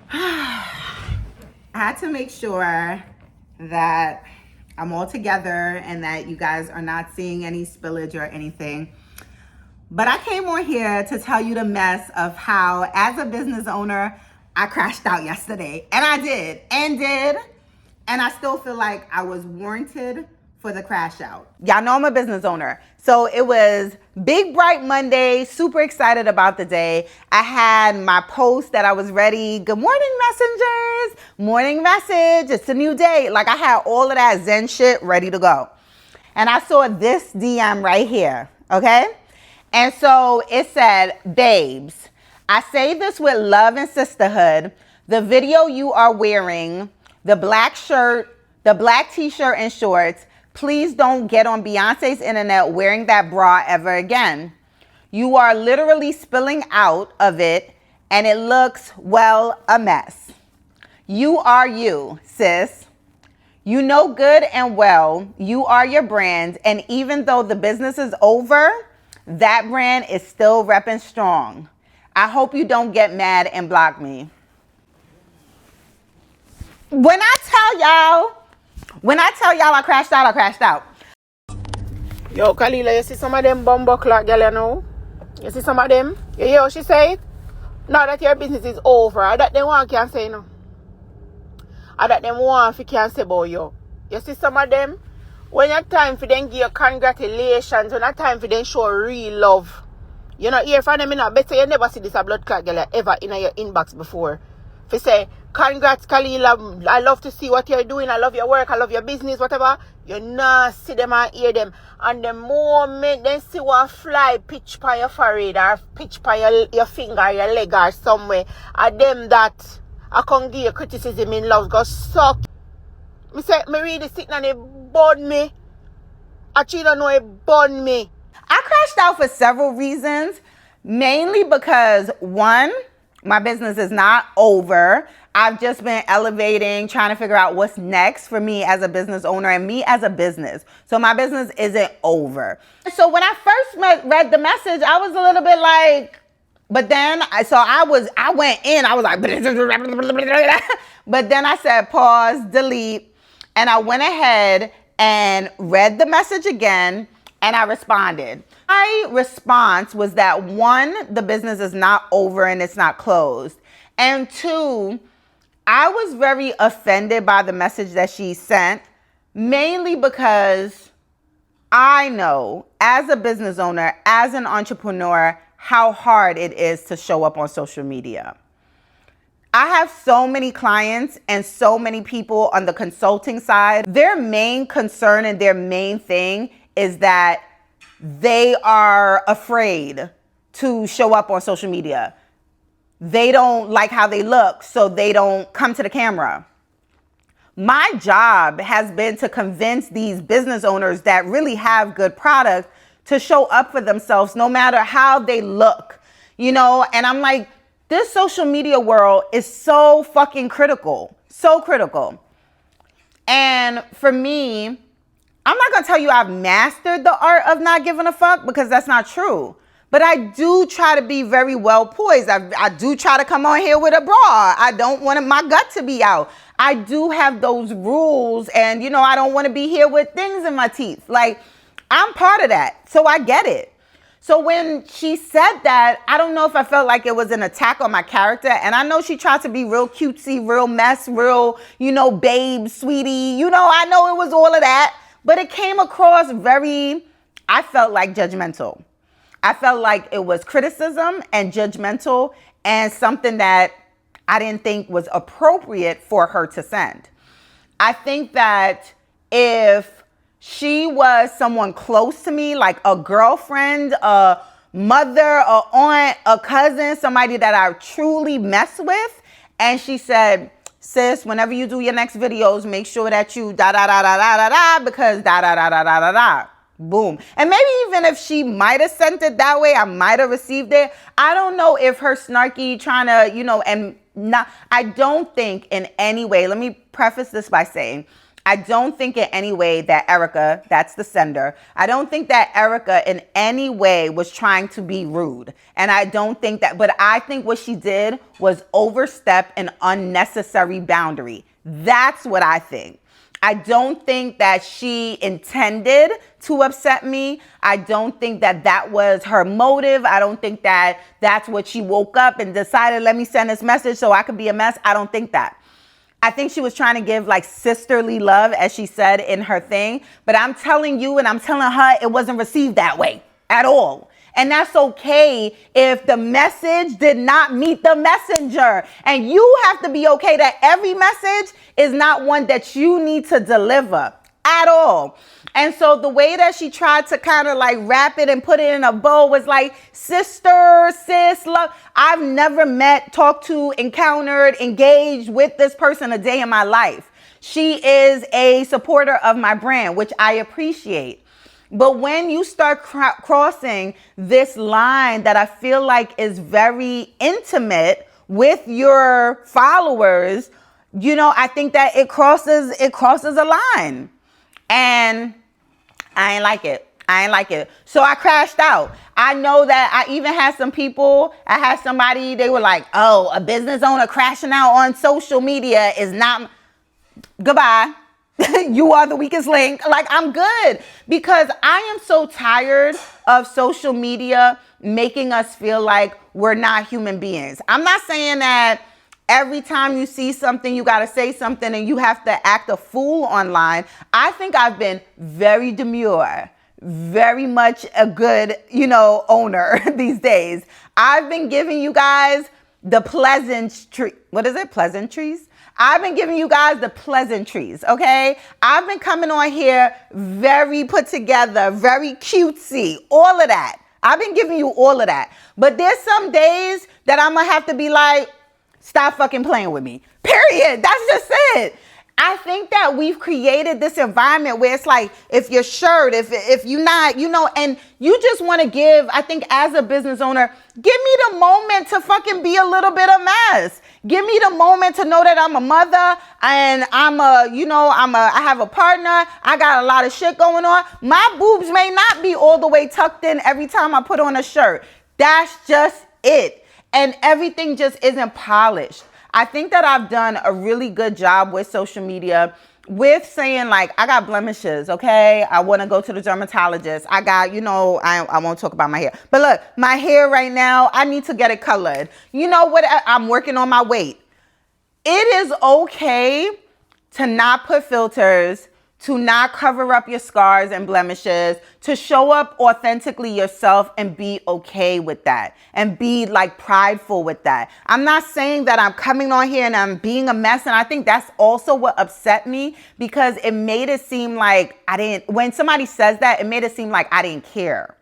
I had to make sure that I'm all together and that you guys are not seeing any spillage or anything. But I came on here to tell you the mess of how, as a business owner, I crashed out yesterday. And I did. And I still feel like I was warranted for the crash out. Y'all know I'm a business owner. So it was big bright Monday, super excited about the day. I had my post that I was ready. Good morning, messengers. Morning message. It's a new day. Like I had all of that Zen shit ready to go. And I saw this DM right here. Okay. And so it said, babes, I say this with love and sisterhood. The video you are wearing, the black shirt, the black t-shirt and shorts, please don't get on Beyonce's internet wearing that bra ever again. You are literally spilling out of it and it looks, well, a mess. You are you, sis. You know good and well you are your brand, and even though the business is over, that brand is still repping strong. I hope you don't get mad and block me. When I tell y'all I crashed out. Yo, Kalila, you see some of them bumbo clock girl, you know? You see some of them? You hear what she say? Now that your business is over, I that them one can say no. I that them one can say about you. You see some of them? When it's time for them give you congratulations, when it's time for them show real love. You know, hear from them, you know, better you never see this a blood clot girl ever in your inbox before. If you say, congrats Kalila, I love to see what you're doing, I love your work, I love your business, whatever, you not see them and hear them. And the moment they see what fly pitch by your forehead or pitch by your finger, your leg or somewhere, and them that I can give you criticism in love, go suck. Me say, me read the signal and it burn me. I don't know it burn me. I crashed out for several reasons, mainly because one, my business is not over. I've just been elevating, trying to figure out what's next for me as a business owner and me as a business. So my business isn't over. So when I first read the message, I was a little bit like, but then I went in, I was like, but then I said, pause, delete. And I went ahead and read the message again and I responded. My response was that one, the business is not over and it's not closed. And two, I was very offended by the message that she sent, mainly because I know as a business owner, as an entrepreneur, how hard it is to show up on social media. I have so many clients and so many people on the consulting side. Their main concern and their main thing is that they are afraid to show up on social media. They don't like how they look, so they don't come to the camera. My job has been to convince these business owners that really have good products to show up for themselves no matter how they look, you know? And I'm like, this social media world is so fucking critical, so critical. And for me, I'm not gonna tell you I've mastered the art of not giving a fuck because that's not true. But I do try to be very well poised. I do try to come on here with a bra. I don't want my gut to be out. I do have those rules and, you know, I don't want to be here with things in my teeth. Like, I'm part of that. So I get it. So when she said that, I don't know if I felt like it was an attack on my character. And I know she tried to be real cutesy, real mess, real, you know, babe, sweetie. You know, I know it was all of that. But it came across I felt like judgmental. I felt like it was criticism and judgmental and something that I didn't think was appropriate for her to send. I think that if she was someone close to me, like a girlfriend, a mother, a aunt, a cousin, somebody that I truly mess with, and she said, sis, whenever you do your next videos, make sure that you because boom. And maybe even if she might have sent it that way, I might have received it. I don't know if her snarky trying to, you know, and not, I don't think in any way, let me preface this by saying, I don't think in any way that Erica, that's the sender, I don't think that Erica in any way was trying to be rude. And I don't think that, but I think what she did was overstep an unnecessary boundary. That's what I think. I don't think that she intended to upset me. I don't think that that was her motive. I don't think that that's what she woke up and decided, let me send this message so I could be a mess. I don't think that. I think she was trying to give like sisterly love, as she said in her thing. But I'm telling you and I'm telling her it wasn't received that way at all. And that's okay if the message did not meet the messenger. And you have to be okay that every message is not one that you need to deliver at all. And so the way that she tried to kind of like wrap it and put it in a bow was like, sister, sis, love. I've never met, talked to, encountered, engaged with this person a day in my life. She is a supporter of my brand, which I appreciate. But when you start crossing this line that I feel like is very intimate with your followers, you know, I think that it crosses a line. And I ain't like it. I ain't like it. So I crashed out. I know that I even had some people, I had somebody, they were like, oh, a business owner crashing out on social media is not, goodbye. You are the weakest link. Like, I'm good, because I am so tired of social media making us feel like we're not human beings. I'm not saying that every time you see something, you got to say something and you have to act a fool online. I think I've been very demure, very much a good, owner these days. I've been giving you guys the pleasantries? I've been giving you guys the pleasantries, okay? I've been coming on here very put together, very cutesy, all of that. I've been giving you all of that. But there's some days that I'm gonna have to be like, stop fucking playing with me. Period. That's just it. I think that we've created this environment where it's like, if your shirt, if you're not, and you just want to give, I think as a business owner, give me the moment to fucking be a little bit of mess. Give me the moment to know that I'm a mother and I have a partner. I got a lot of shit going on. My boobs may not be all the way tucked in every time I put on a shirt. That's just it. And everything just isn't polished. I think that I've done a really good job with social media with saying, like, I got blemishes, okay? I want to go to the dermatologist. I got, I won't talk about my hair. But look, my hair right now, I need to get it colored. You know what? I'm working on my weight. It is okay to not put filters, to not cover up your scars and blemishes, to show up authentically yourself and be okay with that and be like prideful with that. I'm not saying that I'm coming on here and I'm being a mess. And I think that's also what upset me, because it made it seem like when somebody says that, it made it seem like I didn't care.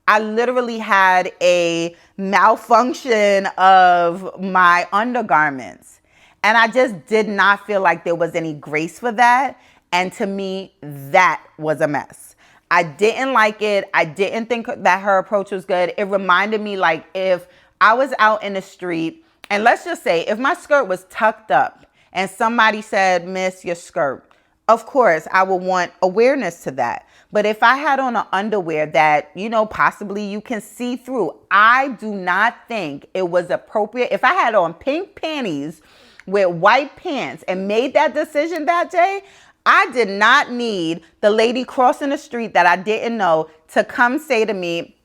I literally had a malfunction of my undergarments, and I just did not feel like there was any grace for that. And to me, that was a mess. I didn't like it. I didn't think that her approach was good. It reminded me, like, if I was out in the street, and let's just say if my skirt was tucked up and somebody said, "Miss, your skirt," of course, I would want awareness to that. But if I had on an underwear that, possibly you can see through, I do not think it was appropriate. If I had on pink panties with white pants and made that decision that day, I did not need the lady crossing the street that I didn't know to come say to me,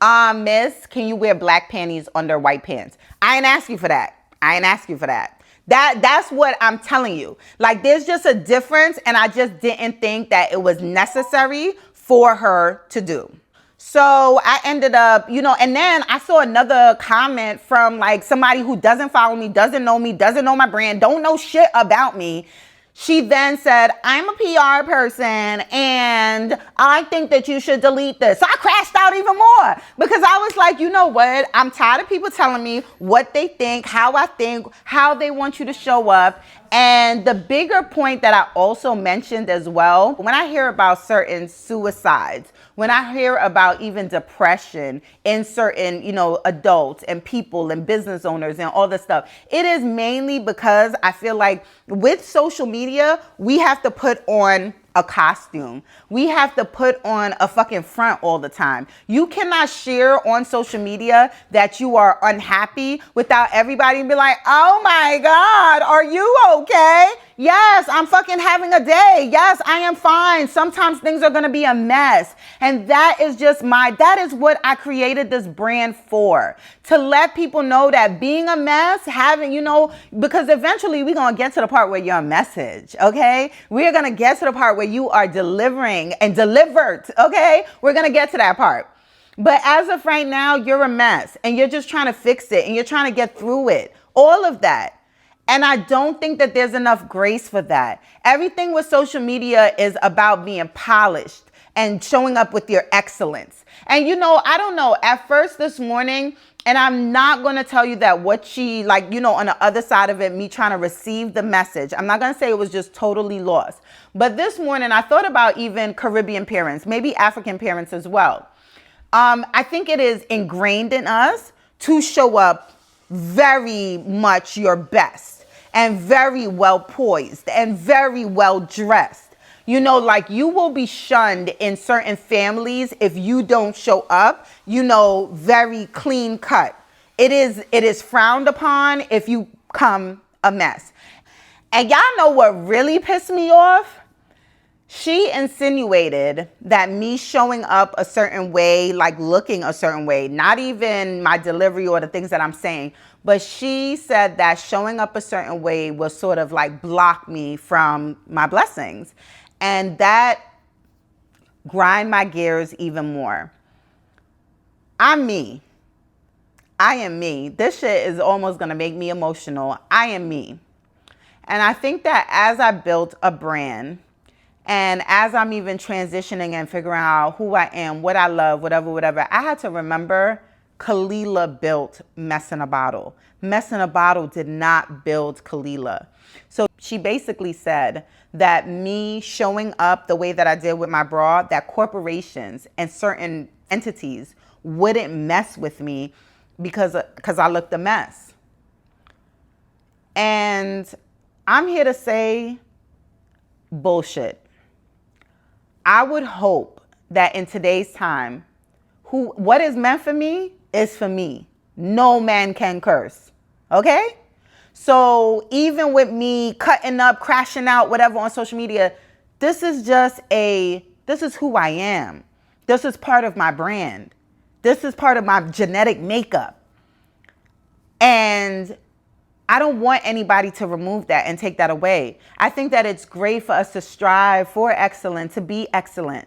miss, can you wear black panties under white pants? I ain't ask you for that. That's what I'm telling you. Like, there's just a difference, and I just didn't think that it was necessary for her to do. So I ended up, and then I saw another comment from like somebody who doesn't follow me, doesn't know my brand, don't know shit about me. She then said, I'm a PR person and I think that you should delete this. So I crashed out even more, because I was like, you know what? I'm tired of people telling me what they think, how I think, how they want you to show up. And the bigger point that I also mentioned as well, when I hear about certain suicides, when I hear about even depression in certain, adults and people and business owners and all this stuff, it is mainly because I feel like with social media, we have to put on a costume. We have to put on a fucking front all the time. You cannot share on social media that you are unhappy without everybody be like, oh my God, are you okay? Yes, I'm fucking having a day. Yes, I am fine. Sometimes things are going to be a mess. And that is that is what I created this brand for. To let people know that being a mess, because eventually we're going to get to the part where you're a message, okay? We're going to get to the part where you are delivering and delivered, okay? We're going to get to that part. But as of right now, you're a mess and you're just trying to fix it and you're trying to get through it. All of that. And I don't think that there's enough grace for that. Everything with social media is about being polished and showing up with your excellence. And I don't know, at first this morning, and I'm not going to tell you that what she, on the other side of it, me trying to receive the message, I'm not going to say it was just totally lost. But this morning, I thought about even Caribbean parents, maybe African parents as well. I think it is ingrained in us to show up very much your best and very well poised and very well dressed. You will be shunned in certain families if you don't show up, very clean cut. It is frowned upon if you come a mess. And y'all know what really pissed me off? She insinuated that me showing up a certain way, like looking a certain way, not even my delivery or the things that I'm saying, but she said that showing up a certain way will sort of like block me from my blessings. And that grind my gears even more. I'm me. I am me. This shit is almost going to make me emotional. I am me. And I think that as I built a brand, and as I'm even transitioning and figuring out who I am, what I love, whatever, I had to remember Kalila built Mess in a Bottle. Mess in a Bottle did not build Kalila. So she basically said that me showing up the way that I did with my bra, that corporations and certain entities wouldn't mess with me because I looked a mess. And I'm here to say bullshit. I would hope that in today's time, what is meant for me is for me. No man can curse. Okay? So even with me cutting up, crashing out, whatever on social media, this is who I am. This is part of my brand. This is part of my genetic makeup. And I don't want anybody to remove that and take that away. I think that it's great for us to strive for excellence, to be excellent.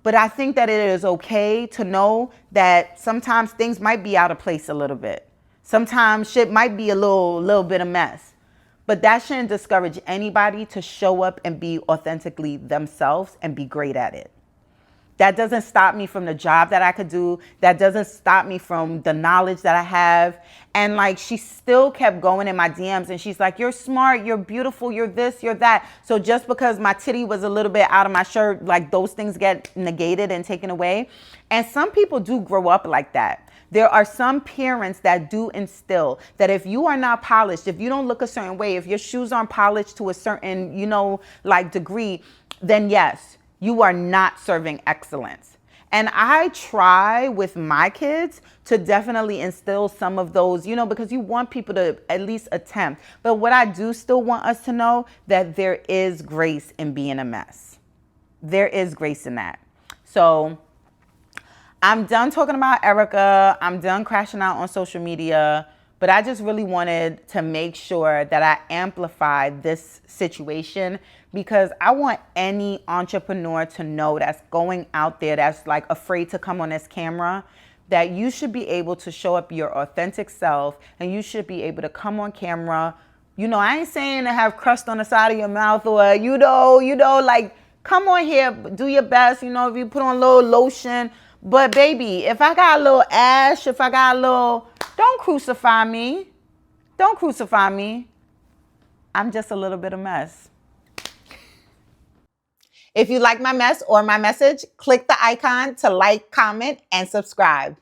But I think that it is okay to know that sometimes things might be out of place a little bit. Sometimes shit might be a little bit of mess. But that shouldn't discourage anybody to show up and be authentically themselves and be great at it. That doesn't stop me from the job that I could do. That doesn't stop me from the knowledge that I have. And she still kept going in my DMs and she's like, you're smart, you're beautiful, you're this, you're that. So just because my titty was a little bit out of my shirt, those things get negated and taken away. And some people do grow up like that. There are some parents that do instill that if you are not polished, if you don't look a certain way, if your shoes aren't polished to a certain, degree, then yes, you are not serving excellence. And I try with my kids to definitely instill some of those, because you want people to at least attempt. But what I do still want us to know that there is grace in being a mess. There is grace in that. So I'm done talking about Erica. I'm done crashing out on social media. But I just really wanted to make sure that I amplified this situation because I want any entrepreneur to know that's going out there that's afraid to come on this camera, that you should be able to show up your authentic self and you should be able to come on camera. I ain't saying to have crust on the side of your mouth or, come on here, do your best, if you put on a little lotion. But baby, if I got a little ash, don't crucify me. Don't crucify me. I'm just a little bit of mess. If you like my mess or my message, click the icon to like, comment, and subscribe.